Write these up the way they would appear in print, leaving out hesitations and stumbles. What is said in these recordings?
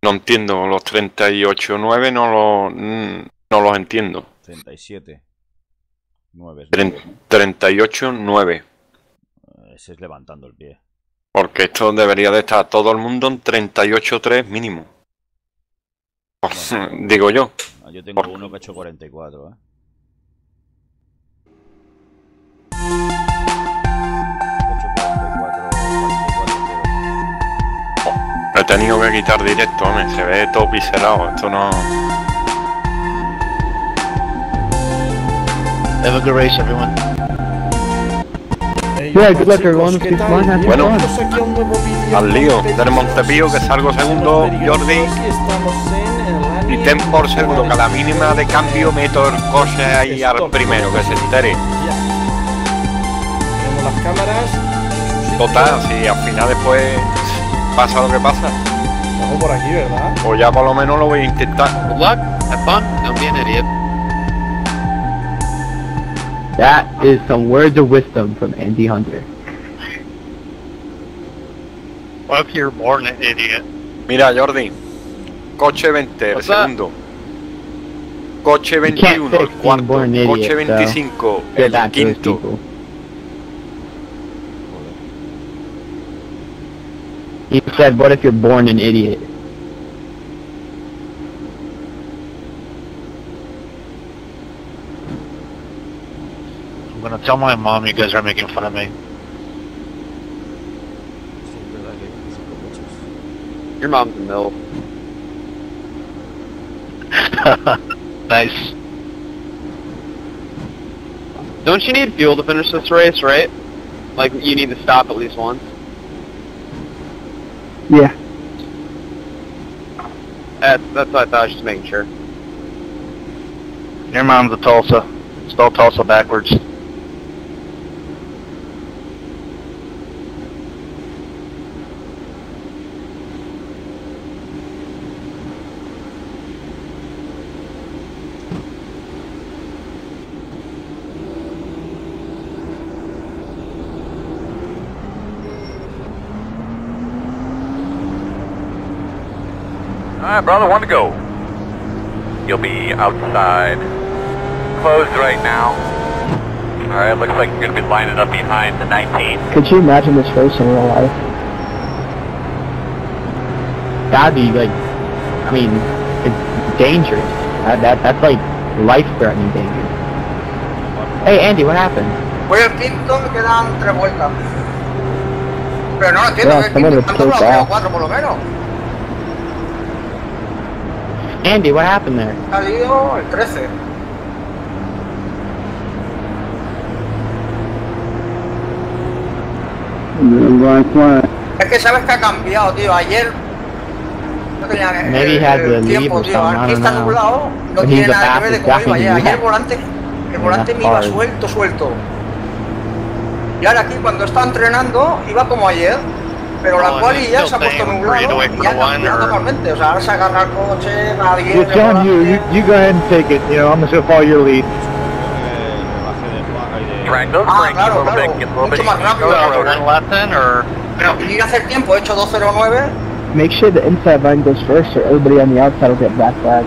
No entiendo, los 38.9 no los entiendo. 37.9. 38.9. Ese es levantando el pie. Porque esto debería de estar todo el mundo en 38.3 mínimo. Bueno, digo yo. Yo tengo uno que ha hecho 44, ¿eh? Lo he tenido que quitar directo, hombre. Se ve todo pixelado. Esto no... Have a good race, everyone. Yeah, good luck everyone. Bueno, al lío del Montepío, que salgo segundo, Jordi. Y ten por seguro que a la mínima de cambio meto el coche ahí al primero, que se entere. Tenemos las cámaras. Total, si al final después pasa lo que pasa. Estamos por aquí, ¿verdad? Pues ya por lo menos lo voy a intentar. Good luck. Have fun. Don't be an idiot. That is some words of wisdom from Andy Hunter. What if you're born an idiot? Mira, Jordi. Coche 20, el segundo. Coche 21, el cuarto. Coche 25, el quinto. He said, what if you're born an idiot? I'm gonna tell my mom you guys are making fun of me. Your mom's a MILF. Nice. Don't you need fuel to finish this race, right? Like, you need to stop at least once? Yeah. That's what I thought. I was just making sure. Your mom's a Tulsa. Spell Tulsa backwards. Alright, brother, one to go. You'll be outside. Closed right now. Alright, looks like you're going to be lining up behind the 19. Could you imagine this race in real life? That'd be like, I mean, it's dangerous. That's like life-threatening danger. Hey, Andy, what happened? Voy al quinto, me quedan 3 vueltas. Pero no entiendo, Yeah, que el quinto están doblado 4 por lo menos. Andy, what happened there? Ha salido el 13. Es que sabes que ha cambiado, tío. Ayer no tenía el tiempo, tío. Aquí está nublado, no tiene nada que ver de cómo iba ayer. Ayer el volante me iba suelto. Y ahora aquí cuando está entrenando iba como ayer. Pero la quali ya se ha puesto nublado y ya cambia totalmente. O sea, ahora se agarra el coche, nadie... Well, John, you go ahead and take it. You know, I'm just gonna follow your lead. Claro. Mucho más rápido. Pero ir a hacer tiempo, he hecho 2:09. Make sure the inside line goes first, or everybody on the outside will get black flag.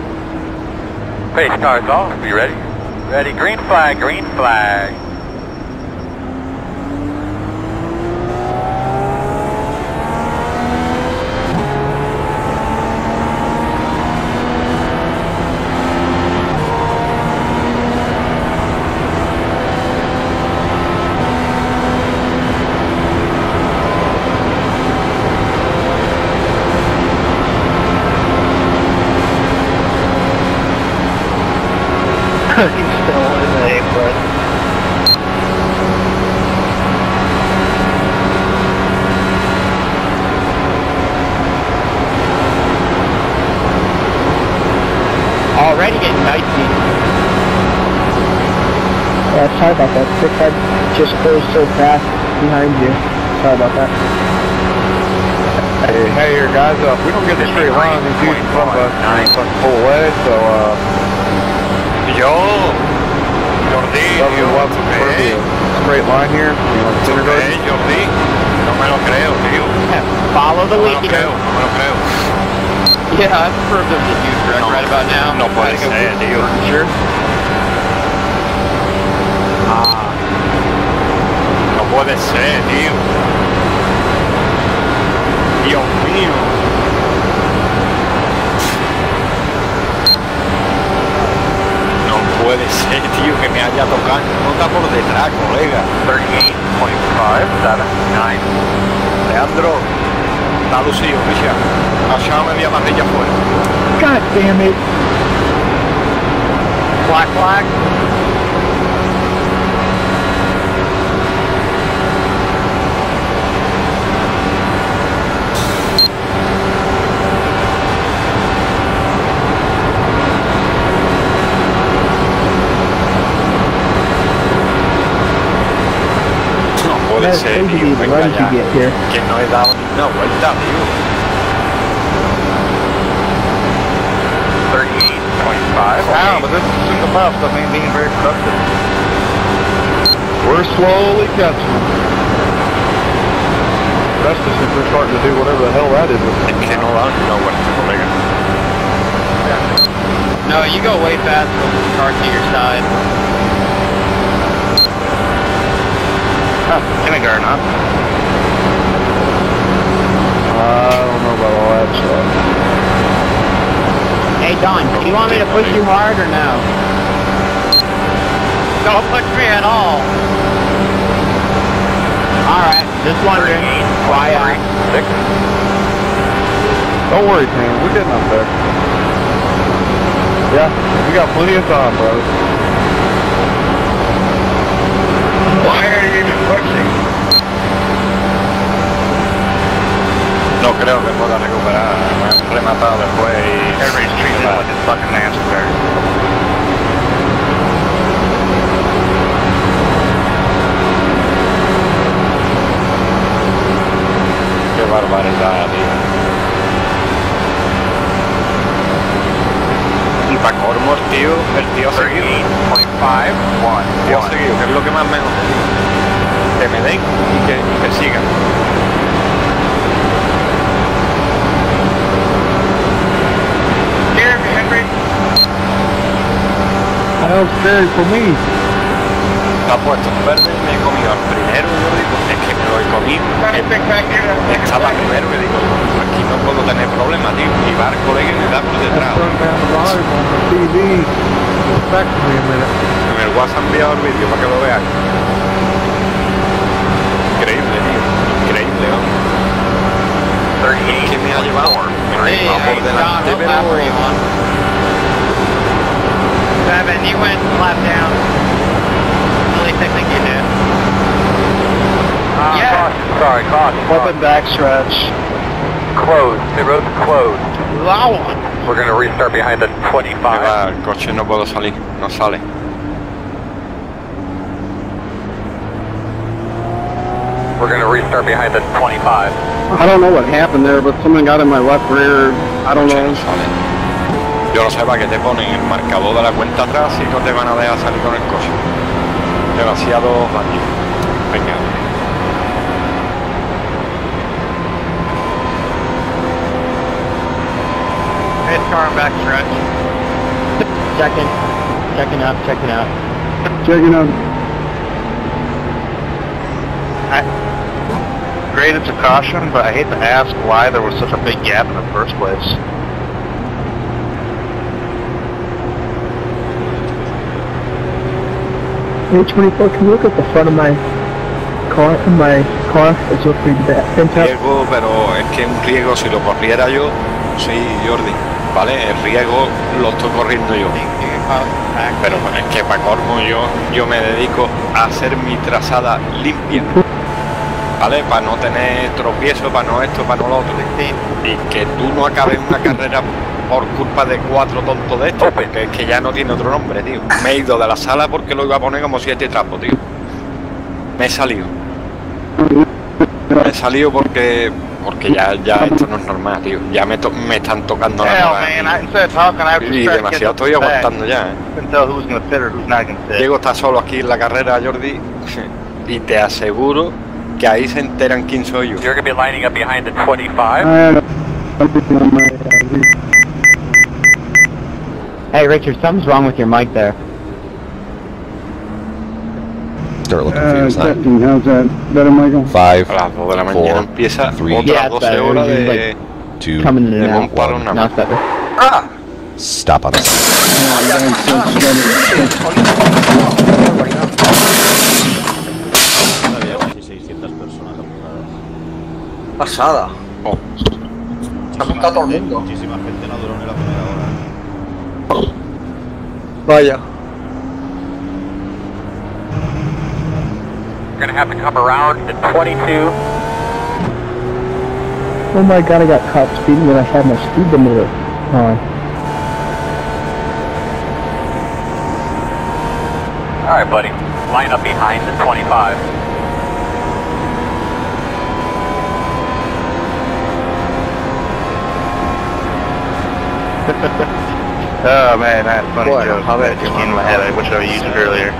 Pace car's off. Are you ready? Ready. Green flag, green flag. He's still in the apron. Already getting dicey. Yeah, sorry about that. Quick head just closed so fast behind you. Sorry about that. Hey here, guys. If we don't get the straight line, these dudes in front of us fucking pull away. So, Jordi, straight line here. You know, center guard. Jordi, no me lo creo, tío. Follow the lead. No me lo creo. Yeah, I prefer if there was a huge wreck right about now. No puede ser, tío. Sure. No puede ser, tío. Dios mío. No puede ser, tío, que me haya tocado nota por detrás, colega. 38.579. Leandro, está lucido, Misha. Achaba media parrilla afuera. God damn it. Black flag. No puede That's ser, crazy, tío. the Venga runs you ya. get here. Que no he dado ni una vuelta, tío. 38.5. Wow, but this is single mile stuff ain't being very productive. We're slowly catching them. That's just if they're starting to do whatever the hell that is. Es que no da ni una vuelta, colega. No, you go way fast with the car to your side. Kindergarten, huh? I don't know about all that stuff. Hey, Don, do you want me to push you hard or no? Don't push me at all. Alright, just wondering. Why I... Don't worry, Tam. We're getting up there. Yeah, we got plenty of time, brother. Why are you even pushing? No creo que pueda recuperar. Me han rematado después y... Everybody's treating it like it's fucking NASCAR. Qué barbaridad, tío. Y para colmos, tío, el tío seguido. 38.51. Tío seguido, que es lo que más me gusta. Que me den y que sigan. Here, Henry. That was scary for me. Está puesto en verde, me he comido al primero, yo digo, es que me lo he comido. Estaba primero que digo, aquí no puedo tener problema, tío. Mi barco le me da por detrás. Turn down the volume on the TV. Just back to me a minute. En el WhatsApp he enviado el vídeo para que lo veáis. Increíble, tío. Increíble, vamos. ¿Quién me ha llevado? Me ha llevado por delante, John, what lap were you on? 7, you went lap down. At least I think you did. Yeah. Sorry, caution. Weapon backstretch. Closed. The road's closed. Loud. We're going to restart behind the 25. Va, el coche no puedo salir, no sale. We're going to restart behind the 25. I don't know what happened there, but someone got in my left rear. I don't Coche know. no sale. Yo no sé para qué te ponen el marcador de la cuenta atrás y no te van a dejar salir con el coche. Demasiado daño. Venga. It's car back stretch. Checking out. Checking out. Great, it's a caution, but I hate to ask why there was such a big gap in the first place. H24, can you look at the front of my car? It's looking pretty bad. Riego, pero es que un riego, si lo corriera yo, sí, Jordi, ¿vale? El riego lo estoy corriendo yo. Pero es que para colmo yo me dedico a hacer mi trazada limpia, ¿vale? Para no tener tropiezo, para no esto, para no lo otro. Y que tú no acabes una carrera por culpa de 4 tontos de estos, porque es que ya no tiene otro nombre, tío. Me he ido de la sala porque lo iba a poner como 7 trapos, tío. Me he salido. Me he salido porque ya esto no es normal, tío. Ya me están tocando la navaja, y demasiado estoy aguantando ya, Diego está solo aquí en la carrera, Jordi, y te aseguro que ahí se enteran quién soy yo. You're going to be lining up behind the 25. I don't know. Hey, Richard, something's wrong with your mic there. Start looking for your sign. Testing, how's that? Better, Michael? 5, A las 2 de la mañana empieza 3, otras 12 horas de 2, Coming in and out. montar una No, it's better. ¡Ah! stop on the sign. Había casi 600 personas apuntadas. Pasada. Se ha apuntado todo el mundo. Muchísima gente no duró ni la primera hora. Vaya. You're gonna have to come around to 22. Oh my god, I got caught speeding when I had my speed limiter on. Alright, buddy. Line up behind the 25. Oh man, I had a funny Bueno, joke a ver, that just came in my head. I wish I would use it earlier.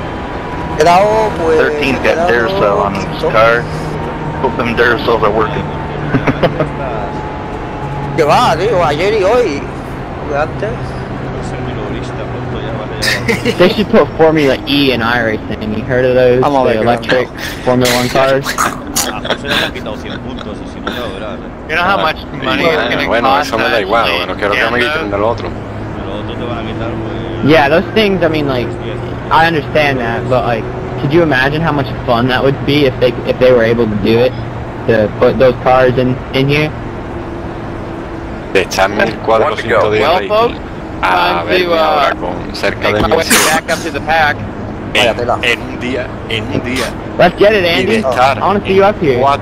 He dado, pues... 13's got Duracell on his car. Hope them Duracells are working. Que va, tío, ayer y hoy. De antes. Ser minorista, pronto ya vale ya. They should put Formula E in iRacing. You heard of those? I'm The electric Formula 1 cars? A José le han quitado 100 puntos y si no ya lo verás. You know how much money it's gonna Bueno, cost eso me da igual, bueno, quiero que me quiten del otro. Pero otros te van a quitar, pues... Yeah, those things, I mean, like, I understand that, but, like, could you imagine how much fun that would be if they were able to do it? To put those cars in here? De echar 1410 Well, folks, rating a time ver to, ahora con cerca de make my way 1100 back up to the pack. en un día, Let's get it, y de Andy. estar I want to see you up here. 4,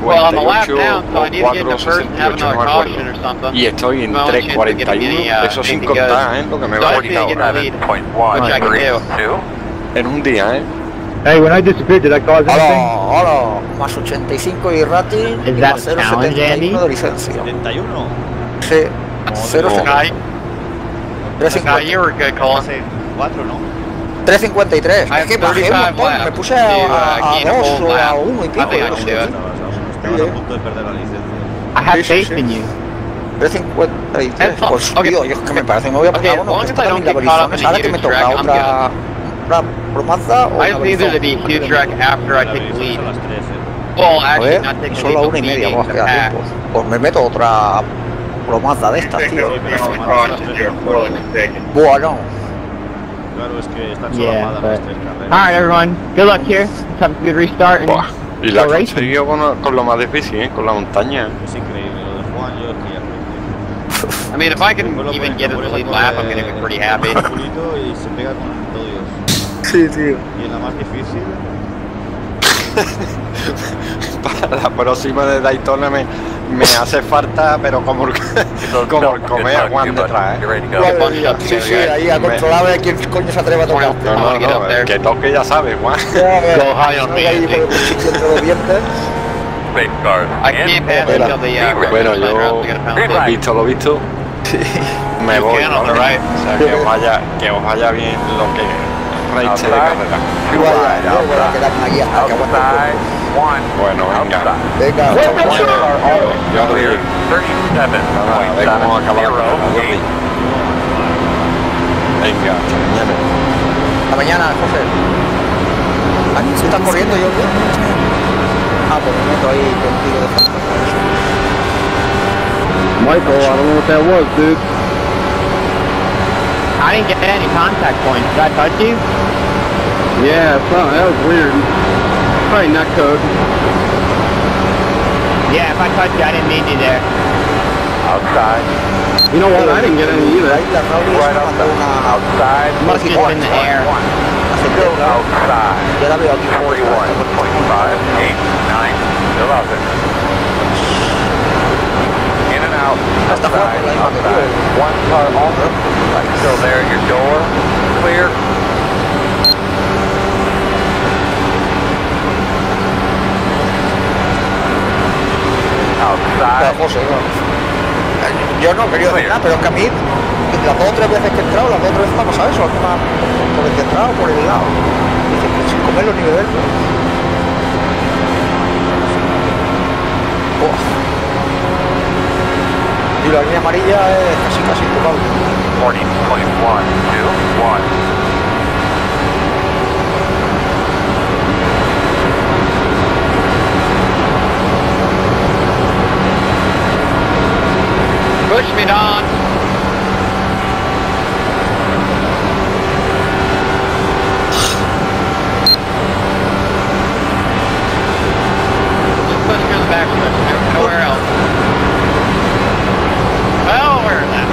Well, I'm a lap 58 down, so o I need to get in the first and have 468, no another me caution acuerdo. or something. Y estoy en No chance of getting 341, any, eso sin anything contar, good. lo que me So va I a need quitar to get ahora. the lead, 7.1, which I can do. 2. En un día, Hey, when I disappeared, did I cause Hola, hola. Más 85 y rating. Is Y that más a challenge, Andy? 0.71 de licencia. 71. Sí. 0.71. No, you were good, Colin. Hace 4, ¿no? 3.53. I Es que have bajé un 35 montón. Me laps puse to, a gain a 2 whole o a lap. 1 y pico. I think I no can sé. do it. Estabas a punto de perder la licencia. I have Sí, sí, faith sí. in you. 3.53. Pues Okay. tío, yo es que me parece que me voy a Okay, poner as long uno. as Esta I don't también get la caught up in Verizon. the Ahora que me huge toca wreck, I'm otra Promazda o I una just need there to Verizon. be huge wreck after I La take the revisión lead. son las 3, Well, A actually, ver, not taking the solo lead, una y but media, leading pues the queda pack. tiempo. Pues me meto otra Promazda de estas, tío. Bueno, Claro, es que están Yeah, solapadas but... las 3 carreras. Alright, everyone. Good luck here. Let's have a good restart and Buah, y la go racing. consiguió con lo más difícil, con la montaña. Es increíble, lo de Juan yo es que ya aprendí. I mean, if I can even get in the lead lap, I'm gonna be pretty happy. Pulito y se pega con todos. sí, tío. Y en la más difícil, Para la próxima de Daytona me hace falta, pero como el comer a Juan detrás, Get ready to go. Madre mía, sí, sí, ahí a controlar a ver quién coño se atreve a tocar. No, el que toque ya sabe, Juan. Go high on me. Ahí con el cuchillo entre los dientes. Space cars. I can't pass Bueno, until the bueno, red yo light, I gotta pound it. visto lo visto, me voy, can on the ¿vale? right. O sea, que os vaya bien lo que race de carrera. Igual, voy a quedarme aquí hasta que aguante el tiempo. Bueno, venga. Venga, Jordi, 37. nada, a ver cómo acaba la carrera, Jordi. Venga, hasta mañana. hasta mañana, José. Aquí se está corriendo yo, tío. Ah, pues me meto ahí contigo de fondo. Michael, I don't know what that was, dude. I didn't get any contact points. Did I touch you? Yeah, that was weird. Probably nut code. Yeah, if I touched you, I didn't mean you there. Outside. You know what? I didn't get any either. Ahí la Raúl Right se mandó una... Outside. Must have just been the air. Still outside. Ya la veo aquí. 41. 25. 8. 9. Still out there. In and out. Hasta Outside. jugando la misma que Outside. tú. One car on the right. Still there at your door. Clear. Outside. José, no. Yo no quería decir nada, pero es que a mí las 2 o 3 veces que he entrado, las 2 o 3 veces me ha pasado eso, es que por el que he entrado, por el lado. Dice que sin comerlo ni beberlo. Buah. Y la línea amarilla es casi intocable. 40.121. Push me, Don. Just push me on the back switch. Nowhere else. Well, where is that?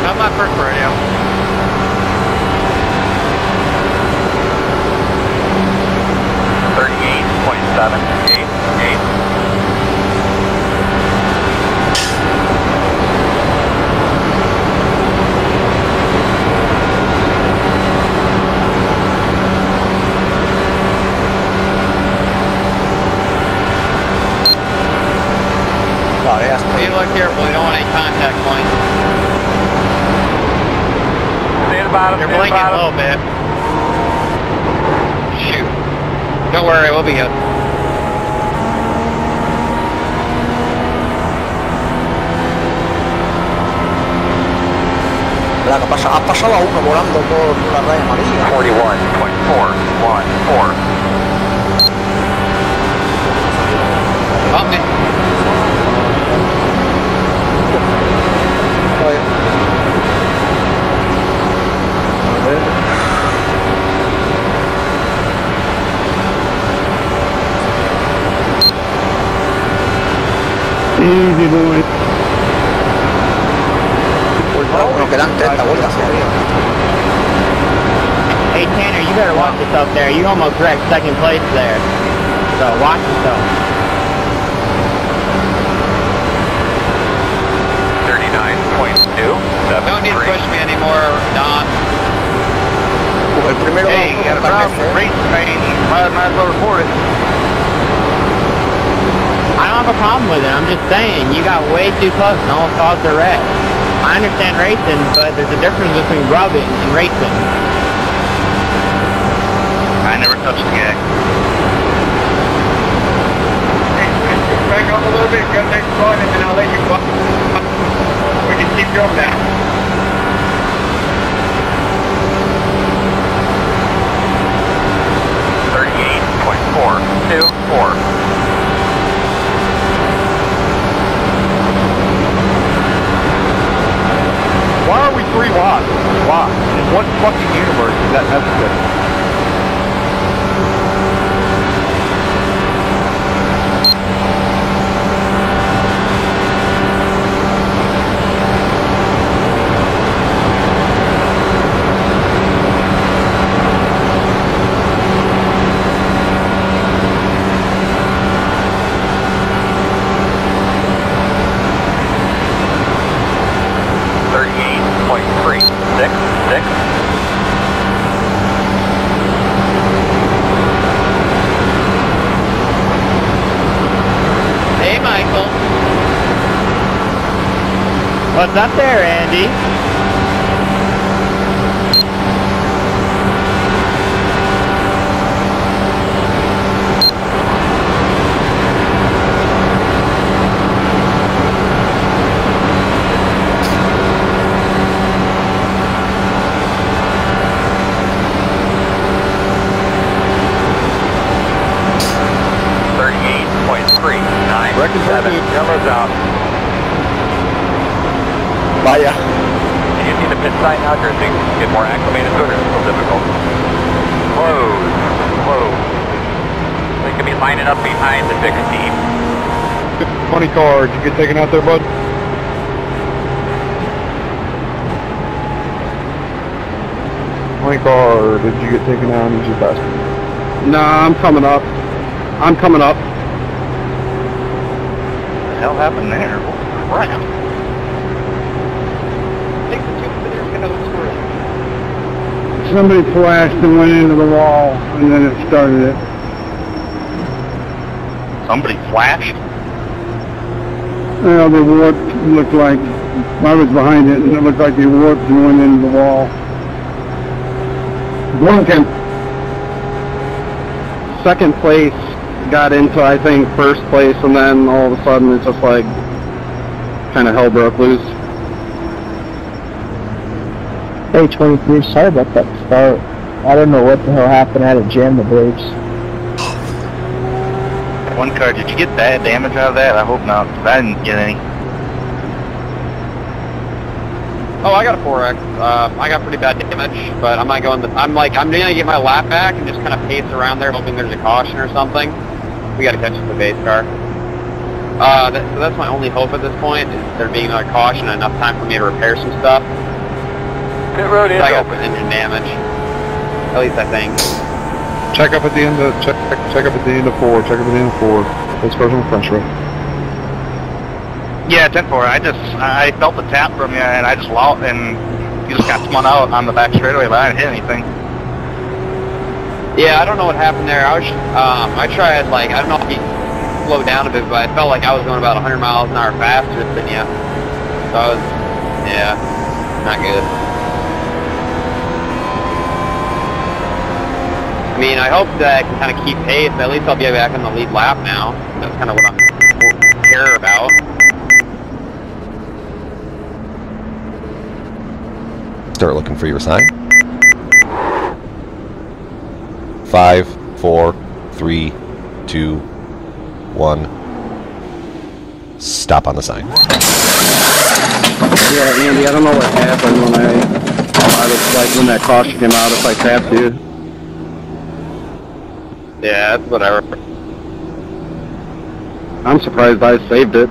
Not my first radio. .788. You look careful, you don't want any contact points. Stay at the bottom. You're blinking a little bit. Shoot. Don't worry, we'll be good. ¿Verdad? Que has pasado a uno volando por la raya amarilla. 41.414. Bump me. Easy boy. Bueno, quedan 30 vueltas todavía. Hey Tanner, you better watch yourself there. You almost wrecked second place there. So watch yourself. 39.2. Don't need to push me anymore, Don. El primero Hey, you got a problem with race training. Might as well report it. I don't have a problem with it. I'm just saying, you got way too close and almost caused a wreck. I understand racing, but there's a difference between rubbing and racing. I never touched the gag. Back up a little bit, go next one, and then I'll let you go. We can keep going now. Why are we 3 watts? Why? In what fucking universe is that necessary? Hey, Michael. What's up there, Andy? Yellow's out. Vaya. Do you see the pit sign now, or things get more acclimated to it, or it's still difficult? Close. Close. They could be lining up behind the 16. 20 car, did you get taken out there, bud? Car, did you get taken out? Did you pass me? Nah, I'm coming up. I'm coming up. What the hell happened there? Crap. Somebody flashed and went into the wall, and then it started it. Somebody flashed? Well, they warped, looked like, I was behind it, and it looked like they warped and went into the wall. Blinking. Second place got into, I think, first place, and then all of a sudden it's just like, kind of hell broke loose. Hey, 23, sorry about that start. I don't know what the hell happened. I had to jam the brakes. One car, did you get bad damage out of that? I hope not, 'cause I didn't get any. Oh, I got a 4X. I got pretty bad damage, but I'm not going. I'm gonna get my lap back and just kind of pace around there, hoping there's a caution or something. We got to catch the base car. So that's my only hope at this point, is there being another caution and enough time for me to repair some stuff. Pit road is I got open. engine damage. At least I think. Check up at the end of check up at the end of 4. Check up at the end of 4. Let's go from the front row. Yeah, 10-4. I felt the tap from you, and I just lost, and you just got spun out on the back straightaway, but I didn't hit anything. Yeah, I don't know what happened there. I tried, like, I don't know if you slowed down a bit, but I felt like I was going about 100 miles an hour faster than you. So I was, yeah, not good. I mean, I hope that I can kind of keep pace. At least I'll be back on the lead lap now. That's kind of what I care about. Start looking for your sign. 5, 4, 3, 2, 1. Stop on the sign. Yeah, Andy, I don't know what happened when I was like when that caution came out, if I tapped you. Yeah, it's whatever. I'm surprised I saved it.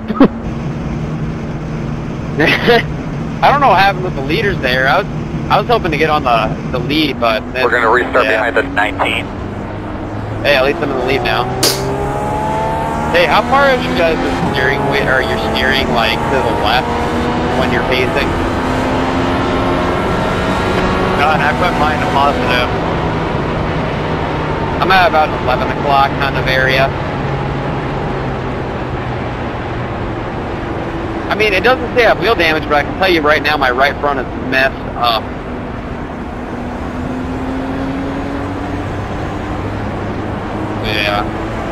I don't know what happened with the leaders there. I was hoping to get on the lead, but We're going to restart behind the 19. Hey, at least I'm in the lead now. Hey, how far is you guys' steering wheel, or your steering like to the left when you're pacing? God, I put mine to positive. I'm at about 11 o'clock kind of area. I mean, it doesn't say I have wheel damage, but I can tell you right now my right front is messed up. Yeah,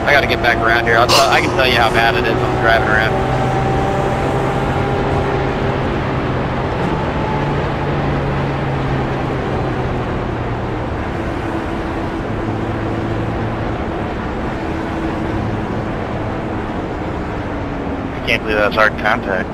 I gotta get back around here. I can tell you how bad it is when I'm driving around. I can't believe that's hard contact.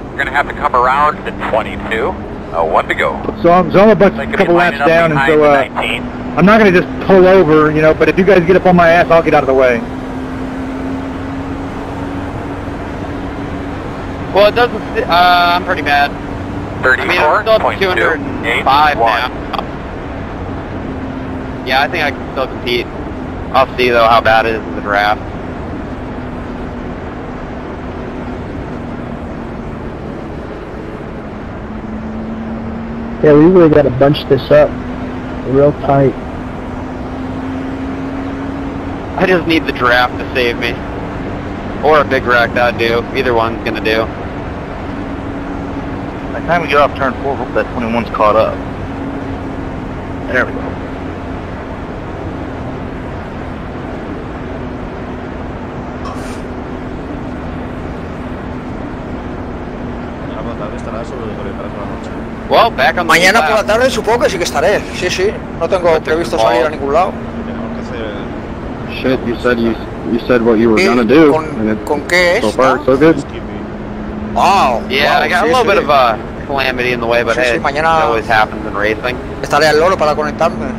We're going to have to come around to 22. 1 to go. So I'm about a couple laps down, and so I'm not going to just pull over, you know, but if you guys get up on my ass, I'll get out of the way. Well, it doesn't. I'm pretty bad. 34. I mean, I'm still up to 205 now. Yeah, I think I can still compete. I'll see though how bad it is in the draft. Yeah, we really got to bunch this up real tight. I just need the draft to save me. Or a big wreck, that'd do. Either one's gonna do. By the time we get off turn 4, hope that 21's caught up. There we go. Well, back on the Mañana por la tarde supongo que sí que estaré. Sí, sí. No tengo previsto salir a ningún lado. Shit, you said what you were gonna do. ¿Con qué es? So far, so good. Wow. Yeah, wow, I got a little bit of a calamity in the way, but Sí, hey, sí, mañana- it always happens in racing. Estaré al loro para conectarme.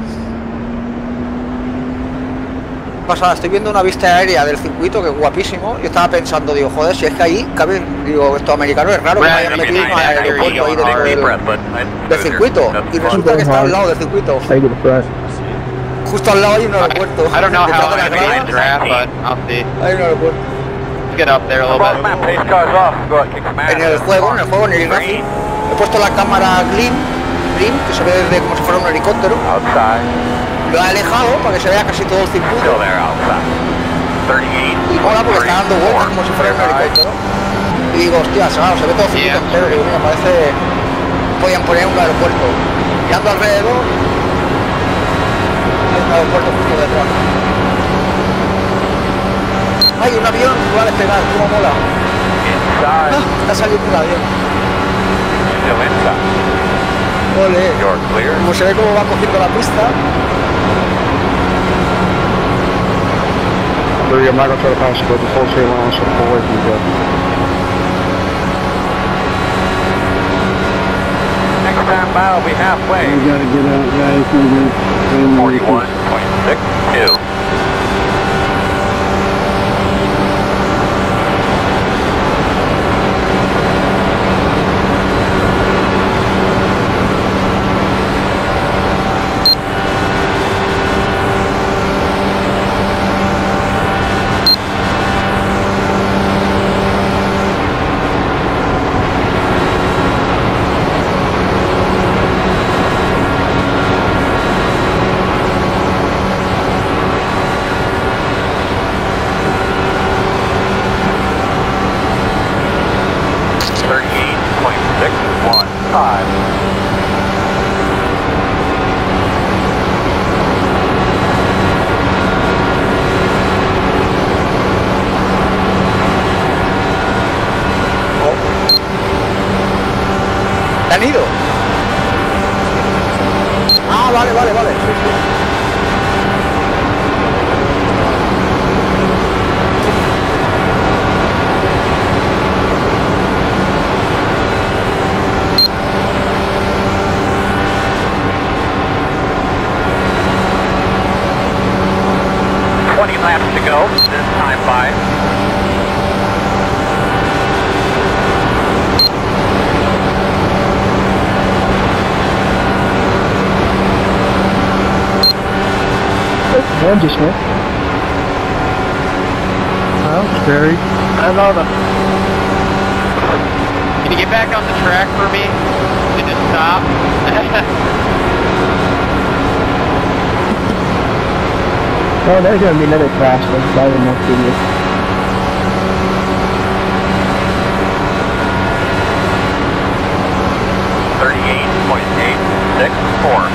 Pasada, estoy viendo una vista aérea del circuito que es guapísimo. Yo estaba pensando, digo, joder, si es que ahí cabe, digo, estos americanos es raro que me hayan metido en el aeropuerto ahí del circuito. Y resulta que está al lado del circuito. Justo al lado hay un aeropuerto. I don't know Detrás how de I'm la gonna get the grada draft, but I'll see. hay un aeropuerto. Let's get up there a little bit. Pace cars off. Go ahead, kick some ass. En el juego, en el Racing, he puesto la cámara Gleam, que se ve desde como si fuera un helicóptero. Outside. Lo he alejado para que se vea casi todo el circuito. Still there outside. 38. Y mola porque está dando vueltas como si fuera un helicóptero. Y digo, hostia, se ve todo el circuito entero. Digo, mira, parece... Podían poner un aeropuerto. Mirando alrededor, hay un aeropuerto justo detrás. ¡Ay, un avión! Va a despegar, cómo mola. outside. Está saliendo el avión. Still inside. Ole. You're clear. Como se ve cómo va cogiendo la pista. Louis, I'm not going to try to pass you, but the full straight line, so pull away from you, bud. Next time by will be halfway. We gotta get out, guys. 41.62. ¿Te han ido? Ah, vale, vale, vale. Sí, sí. Laps to go, this time by. Orange Smith. Oh, scary. I love it. Can you get back on the track for me? You just stop. Oh, there's gonna be another crash. That's probably the most serious. .864.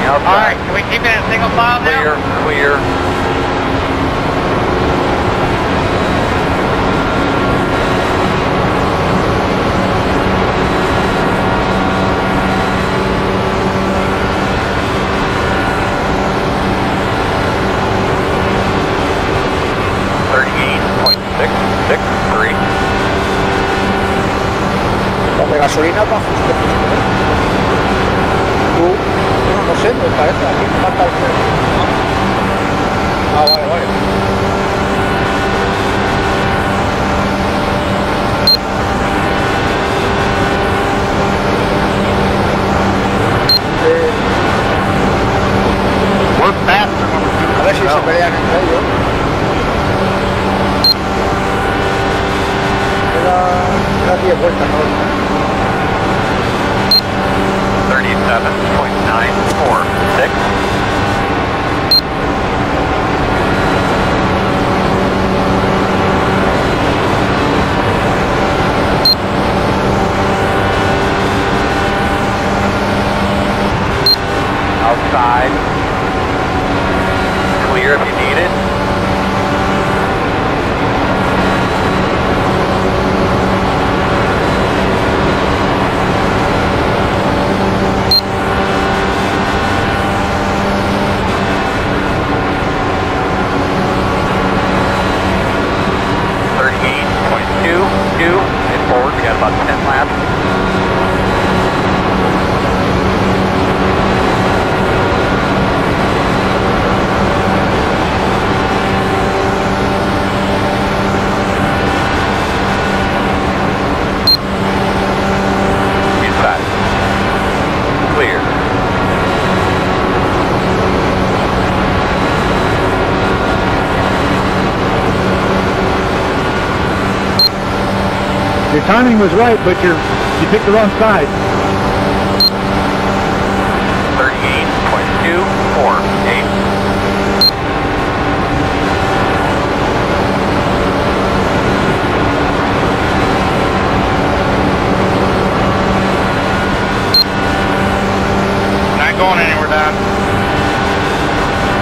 outside. Alright, can we keep it in single file now? Clear. La de gasolina va justo. Tú, no sé, me parece, aquí me falta el freno. Ah, vale. A ver si se pelean entre ellos. Queda 10 vueltas, ¿no? 37.946. Outside. Clear if you need it. Forward, we got about 10 laps. Inside. Clear. Your timing was right, but you picked the wrong side. 38.248. Not going anywhere, Don.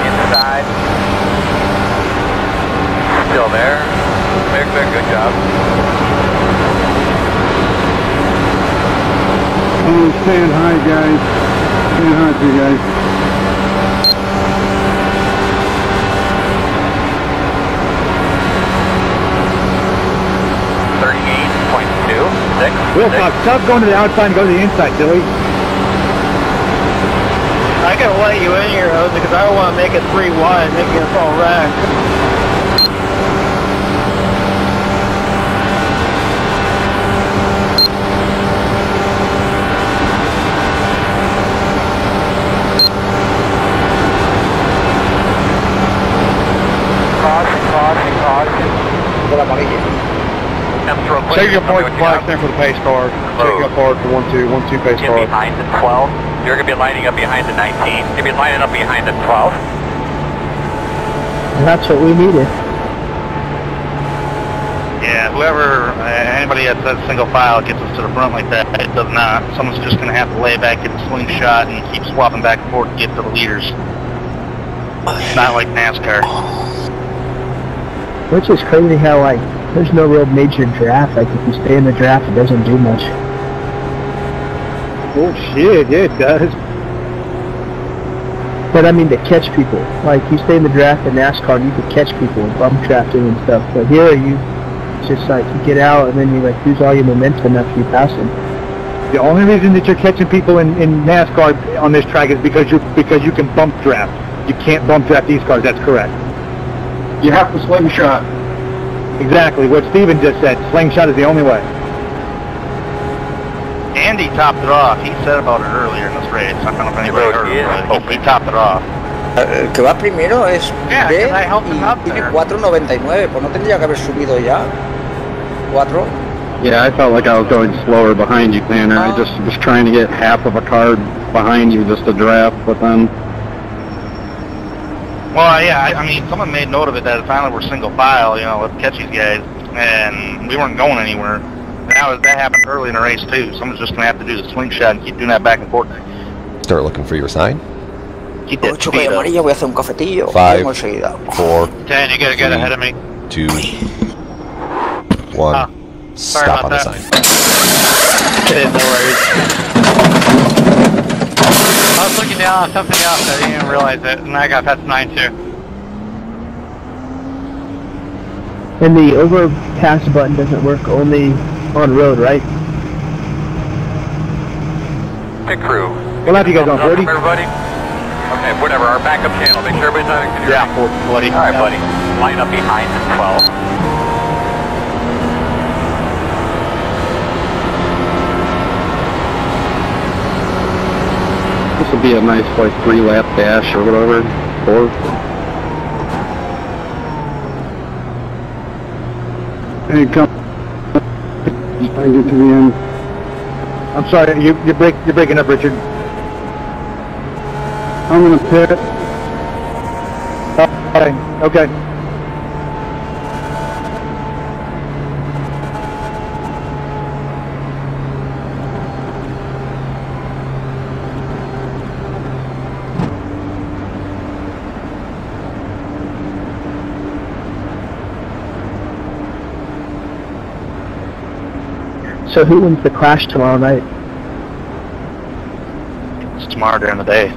Inside. Still there. Very good job. Oh, stand high, guys. Stand high, you guys. Will, stop going to the outside and go to the inside, Billy. I gotta let you in here, Jose, because I don't want to make it 3-1, making us all wreck. Por la parrilla. Take your point flag stand for the pace car. Take up hard for 1-2 pace car. Behind the 12. You're going to be lining up behind the 19. You're going to be lining up behind the 12. And that's what we needed. Yeah, whoever, anybody that says single file gets us to the front like that, it does not. Someone's just going to have to lay back, get the slingshot, and keep swapping back and forth to get to the leaders. Not like NASCAR. Which is crazy how, like, there's no real major draft. Like, if you stay in the draft, it doesn't do much. Oh, shit, yeah, it does. But I mean, to catch people. Like, you stay in the draft in NASCAR, you could catch people and bump drafting and stuff. But here, it's just like, you get out and then you, like, lose all your momentum after you pass them. The only reason that you're catching people in NASCAR on this track is because you can bump draft. You can't bump draft these cars, that's correct. You have to slingshot. Exactly, what Steven just said. Slingshot is the only way. Andy topped it off. He said about it earlier in this race. I don't know if anybody heard it, but he topped it off. El que va primero es Yeah, D because I helped him up y tiene there. 4.99, pues no tendría que haber subido ya. 4. Yeah, I felt like I was going slower behind you, Tanner. I just was trying to get half of a car behind you just to draft, but then... Well, yeah, I mean, someone made note of it that finally we're single file, you know, let's catch these guys, and we weren't going anywhere. That happened early in the race, too. Someone's just going to have to do the slingshot and keep doing that back and forth. Start looking for your sign. Keep that Choque speed up. amarilla, voy a hacer un cafetillo. 5, enseguida. 4, 10, you gotta get ahead of me. 2, 1. Sorry Stop about on the that. sign. No worries. I was looking down on something else, I didn't even realize it, and I got past 9 too. And the overpass button doesn't work only on road, right? Pit crew. What lap you guys on, 40? Everybody? Okay, whatever, our backup channel. Make sure everybody's on it. Yeah, buddy. Alright, buddy. Line up behind the 12. This would be a nice, like, 3-lap dash or whatever. 4. Hey, come. Just trying to get to the end. I'm sorry, you're breaking up, Richard. I'm gonna pit. Alright, okay. So who wins the clash tomorrow night? It's tomorrow during the day.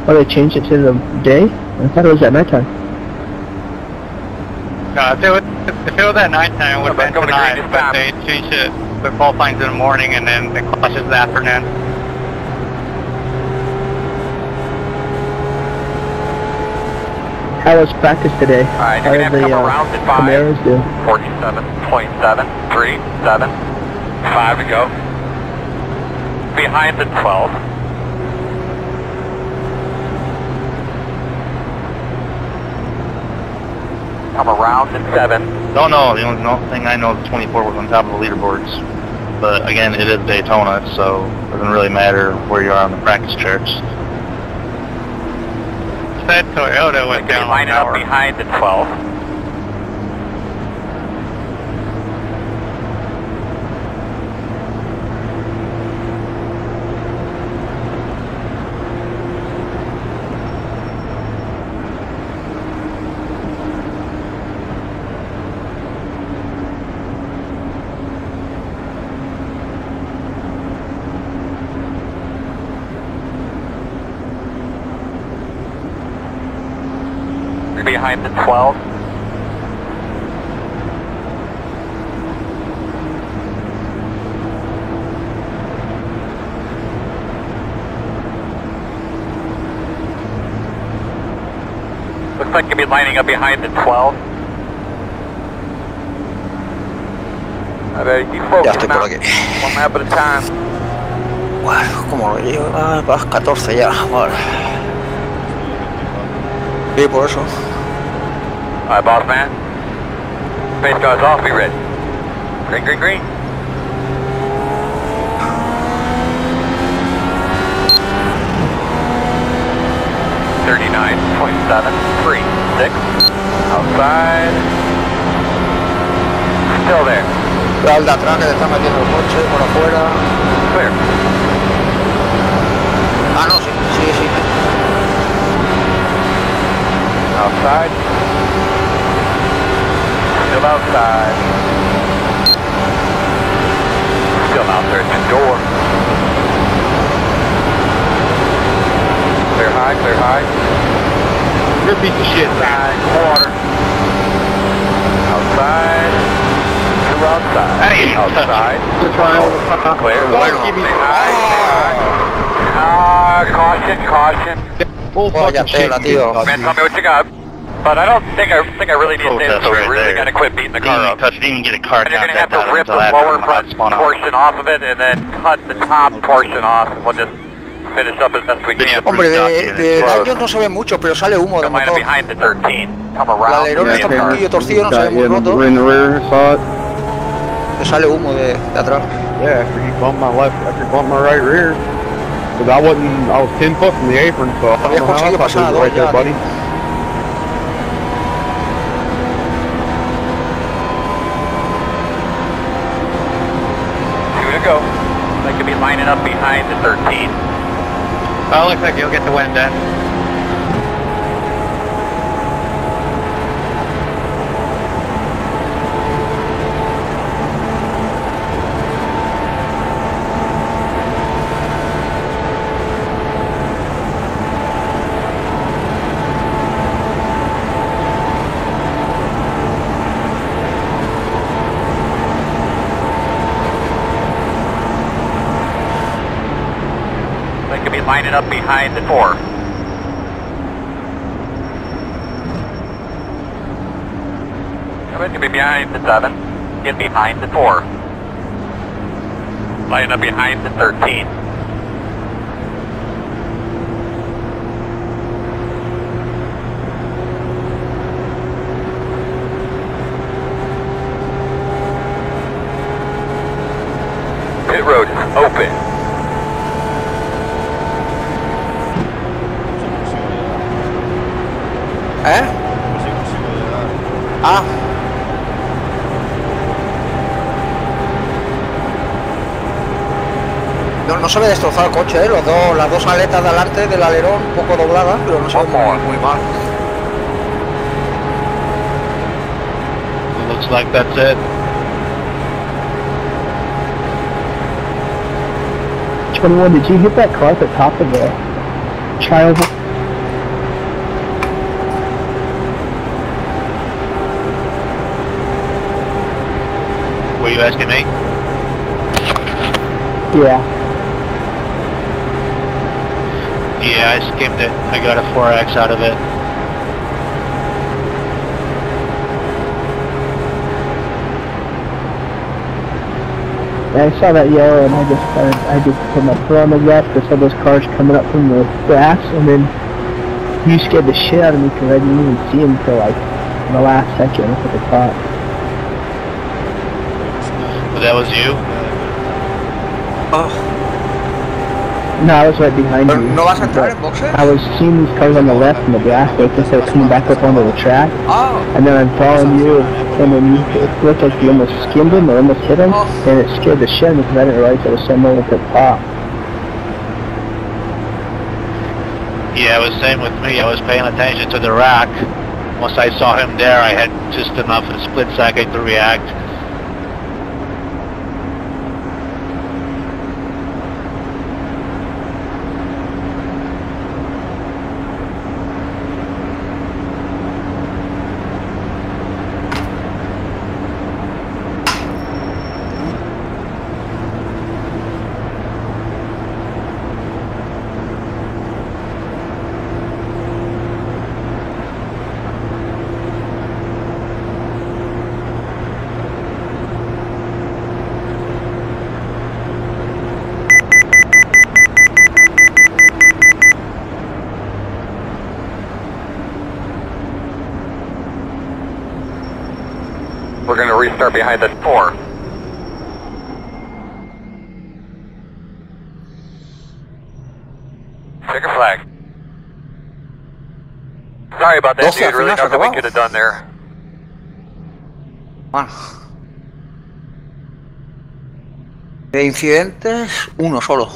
Oh, they changed it to the day? I thought it was at nighttime. No, if it was at nighttime, it would have been tonight, but they changed it. The qualifying's in the morning, and then the clash is the afternoon. How was practice today? Alright, How you're going did to have to the come around at 5. Camaros do? 47.7, 3, 7, 5 to go. Behind the 12. Come around at 7. Don't know, the only thing I know is 24 was on top of the leaderboards. But again, it is Daytona, so it doesn't really matter where you are on the practice charts. That Toyota went down lining up behind the 12. Behind the 12. Looks like you'll be lining up behind the 12. You folks Ya estoy por aquí. one lap at a time. Bueno, como lo llevo, vas 14 ya, vale. Sí, por eso. Alright, boss man. Pace car's off, be ready. Green, green, green. .736. Outside. Still there. Veo al de atrás que le está metiendo el coche por afuera. Clear. Ah, no, sí. Outside. Still outside. Still out there at the door. Clear high, clear high. You're a piece of shit. Outside, quarter. Outside. Two outside. Hey. Outside. Clear. Bueno. Stay high, stay high. Caution. Vaya tela, tío. Man, tell me what you got. But I don't think I really need to say this, so we really got to quit beating the car up. Didn't even get a car. And you're going to have to rip the lower front portion off of it and then cut the top portion off, and we'll just finish up as best we can. Hombre, de daños no se ve mucho, pero sale humo del motor. Behind the 13. Come El around. alerón está un poquillo torcido, no se ve muy roto. In the rear, saw it. Que sale humo de atrás. Yeah, after you bumped my right rear. Because I was 10 foot from the apron, so I don't know how I did it right there, buddy. Two to go. They could be lining up behind the 13. Well, looks like you'll get the wind then. Lining up behind the 4. Could be behind the 7. Get behind the 4. Lining up behind the 13. Pit road is open. Ah. No se ve destrozado el coche, las dos aletas de adelante del alerón un poco dobladas, pero no se ve muy mal. It looks like that's it. 21, did you hit that car at the top of the child? Were you asking me? Yeah. Yeah, I skimmed it. I got a 4X out of it. Yeah, I saw that yellow and I just put my foot on the gas. I saw those cars coming up from the grass, and then you scared the shit out of me because I didn't even see him until like in the last second up at the top. But that was you? Oh. No, I was right behind you. ¿No vas a entrar en boxes? I was seeing these cars on the left in the grass, but I was coming back up onto the track. Oh. And then I'm following you, and then it looked like you almost skimmed him or almost hit him, and it scared the shit out of me because I didn't realize there was someone at the top. Yeah, it was same with me. I was paying attention to the rack. Once I saw him there, I had just enough of a split second to react. We're going to restart behind the 4. Checker flag. Sorry about that, dude. Really nothing we could have done there. Bueno. De incidentes, uno solo.